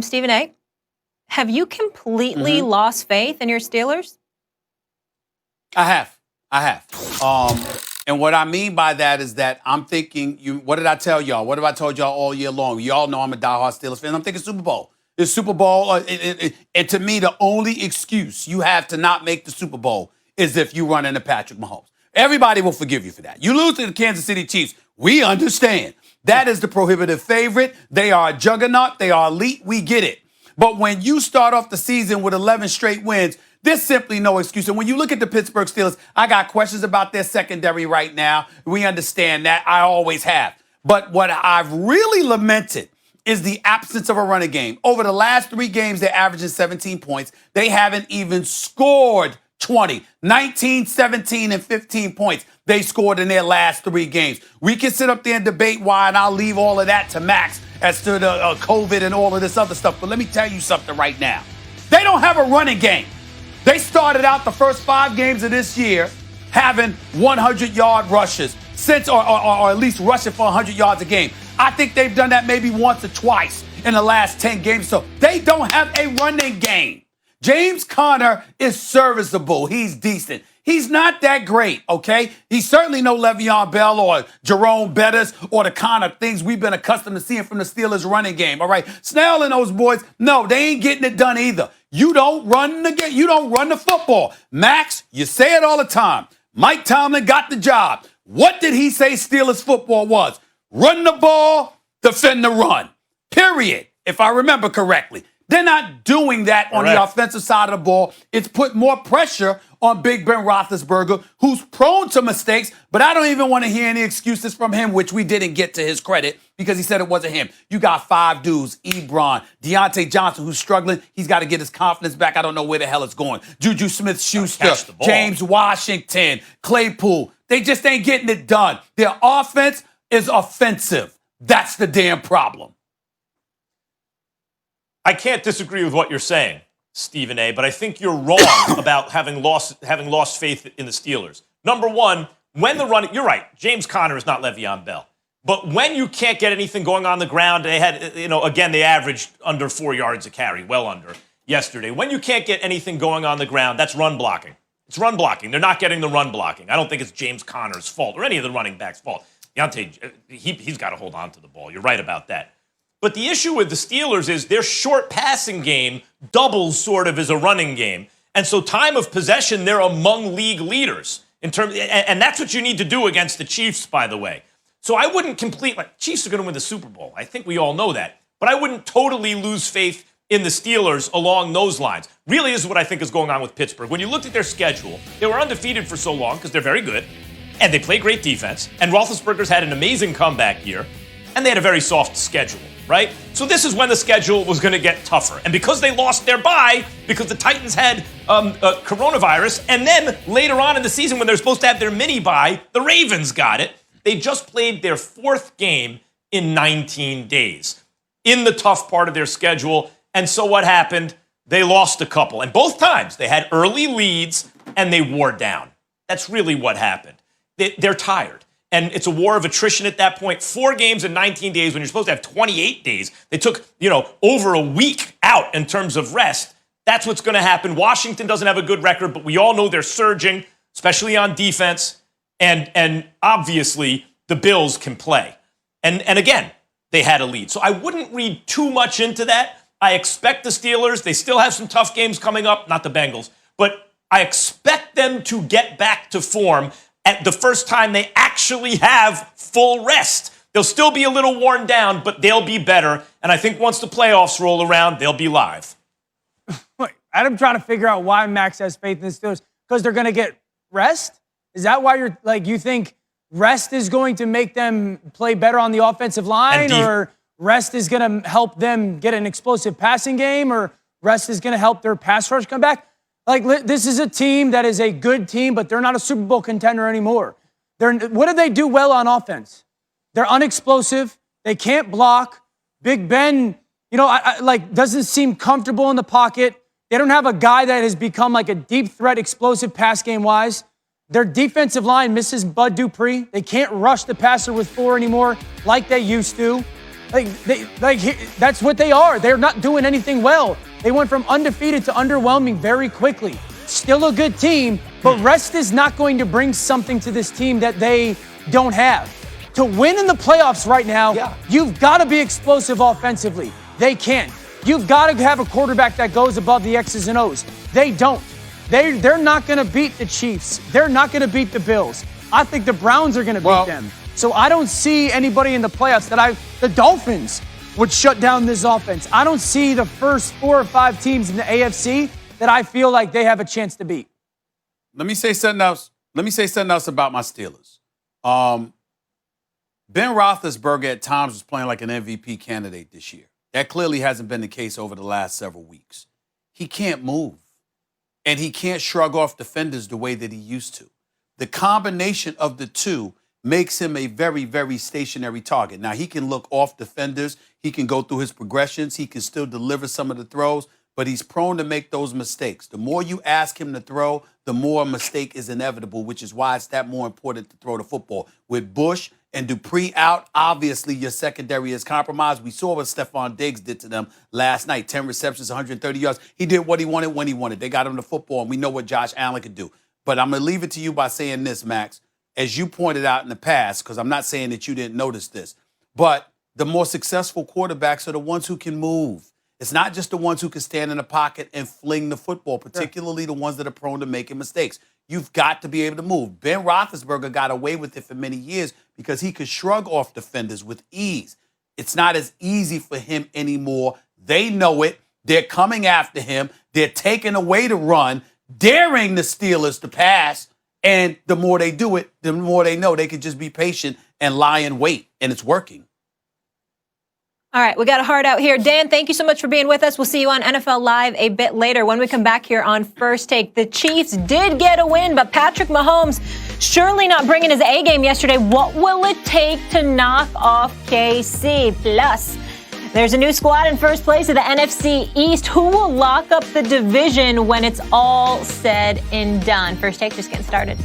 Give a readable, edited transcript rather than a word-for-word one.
Stephen A., have you completely lost faith in your Steelers? I have. And what I mean by that is that I'm thinking, what did I tell y'all? What have I told y'all all year long? Y'all know I'm a diehard Steelers fan. I'm thinking Super Bowl. The Super Bowl, and to me, the only excuse you have to not make the Super Bowl is if you run into Patrick Mahomes. Everybody will forgive you for that. You lose to the Kansas City Chiefs. We understand. That is the prohibitive favorite. They are a juggernaut. They are elite. We get it. But when you start off the season with 11 straight wins, there's simply no excuse. And when you look at the Pittsburgh Steelers, I got questions about their secondary right now. We understand that. I always have. But what I've really lamented is the absence of a running game. Over the last 3 games, they're averaging 17 points. They haven't even scored 20. 19, 17, and 15 points they scored in their last 3 games. We can sit up there and debate why, and I'll leave all of that to Max as to the COVID and all of this other stuff. But let me tell you something right now. They don't have a running game. They started out the first 5 games of this year having 100-yard rushes, or at least rushing for 100 yards a game. I think they've done that maybe once or twice in the last 10 games. So they don't have a running game. James Conner is serviceable. He's decent. He's not that great, okay? He's certainly no Le'Veon Bell or Jerome Bettis or the kind of things we've been accustomed to seeing from the Steelers running game, all right? Snell and those boys, no, they ain't getting it done either. You don't run the game. You don't run the football. Max, you say it all the time. Mike Tomlin got the job. What did he say Steelers football was? Run the ball, defend the run. Period, if I remember correctly. They're not doing that on the offensive side of the ball. It's put more pressure on Big Ben Roethlisberger, who's prone to mistakes, but I don't even want to hear any excuses from him, which we didn't get to his credit because he said it wasn't him. You got 5 dudes, Ebron, Deontay Johnson, who's struggling. He's got to get his confidence back. I don't know where the hell it's going. Juju Smith-Schuster, James Washington, Claypool. They just ain't getting it done. Their offense is offensive. That's the damn problem. I can't disagree with what you're saying, Stephen A., but I think you're wrong about having lost faith in the Steelers. Number one, when the running, you're right, James Conner is not Le'Veon Bell. But when you can't get anything going on the ground, they had, again, they averaged under 4 yards a carry, well under yesterday. When you can't get anything going on the ground, that's run blocking. It's run blocking. They're not getting the run blocking. I don't think it's James Conner's fault or any of the running backs' fault. Deontay, he's got to hold on to the ball. You're right about that. But the issue with the Steelers is their short passing game doubles sort of as a running game. And so time of possession, they're among league leaders. And that's what you need to do against the Chiefs, by the way. So I wouldn't Chiefs are going to win the Super Bowl. I think we all know that. But I wouldn't totally lose faith in the Steelers along those lines. Really is what I think is going on with Pittsburgh. When you looked at their schedule, they were undefeated for so long because they're very good. And they play great defense. And Roethlisberger's had an amazing comeback year. And they had a very soft schedule, right? So this is when the schedule was going to get tougher. And because they lost their bye, because the Titans had coronavirus, and then later on in the season when they're supposed to have their mini bye, the Ravens got it. They just played their 4th game in 19 days in the tough part of their schedule. And so what happened? They lost a couple. And both times they had early leads and they wore down. That's really what happened. They're tired. And it's a war of attrition at that point. 4 games in 19 days when you're supposed to have 28 days. They took, over a week out in terms of rest. That's what's going to happen. Washington doesn't have a good record, but we all know they're surging, especially on defense. And obviously, the Bills can play. And again, they had a lead. So I wouldn't read too much into that. I expect the Steelers, they still have some tough games coming up, not the Bengals, but I expect them to get back to form at the first time they actually have full rest. They'll still be a little worn down, but they'll be better. And I think once the playoffs roll around, they'll be live. Wait, I'm trying to figure out why Max has faith in the Steelers. Because they're going to get rest? Is that why you think rest is going to make them play better on the offensive line? Or rest is going to help them get an explosive passing game? Or rest is going to help their pass rush come back? This is a team that is a good team, but they're not a Super Bowl contender anymore. What do they do well on offense? They're unexplosive. They can't block. Big Ben, doesn't seem comfortable in the pocket. They don't have a guy that has become like a deep threat, explosive pass game-wise. Their defensive line misses Bud Dupree. They can't rush the passer with 4 anymore like they used to. That's what they are. They're not doing anything well. They went from undefeated to underwhelming very quickly. Still a good team, but rest is not going to bring something to this team that they don't have. To win in the playoffs right now, you've got to be explosive offensively. They can't. You've got to have a quarterback that goes above the X's and O's. They don't. They're not going to beat the Chiefs. They're not going to beat the Bills. I think the Browns are going to beat them. So I don't see anybody in the playoffs the Dolphins would shut down this offense. I don't see the first 4 or 5 teams in the AFC that I feel like they have a chance to beat. Let me say something else. About my Steelers. Ben Roethlisberger at times was playing like an MVP candidate this year. That clearly hasn't been the case over the last several weeks. He can't move, and he can't shrug off defenders the way that he used to. The combination of the two makes him a very, very stationary target. Now, he can look off defenders. He can go through his progressions. He can still deliver some of the throws, but he's prone to make those mistakes. The more you ask him to throw, the more a mistake is inevitable, which is why it's that more important to throw the football. With Bush and Dupree out, obviously your secondary is compromised. We saw what Stephon Diggs did to them last night. 10 receptions, 130 yards. He did what he wanted when he wanted. They got him the football, and we know what Josh Allen could do. But I'm going to leave it to you by saying this, Max. As you pointed out in the past, because I'm not saying that you didn't notice this, but the more successful quarterbacks are the ones who can move. It's not just the ones who can stand in the pocket and fling the football, particularly the ones that are prone to making mistakes. You've got to be able to move. Ben Roethlisberger got away with it for many years because he could shrug off defenders with ease. It's not as easy for him anymore. They know it. They're coming after him. They're taking away the run, daring the Steelers to pass. And the more they do it, the more they know they can just be patient and lie in wait. And it's working. All right, we got a heart out here. Dan, thank you so much for being with us. We'll see you on NFL Live a bit later when we come back here on First Take. The Chiefs did get a win, but Patrick Mahomes surely not bringing his A game yesterday. What will it take to knock off KC? Plus, there's a new squad in first place of the NFC East. Who will lock up the division when it's all said and done? First Take just getting started.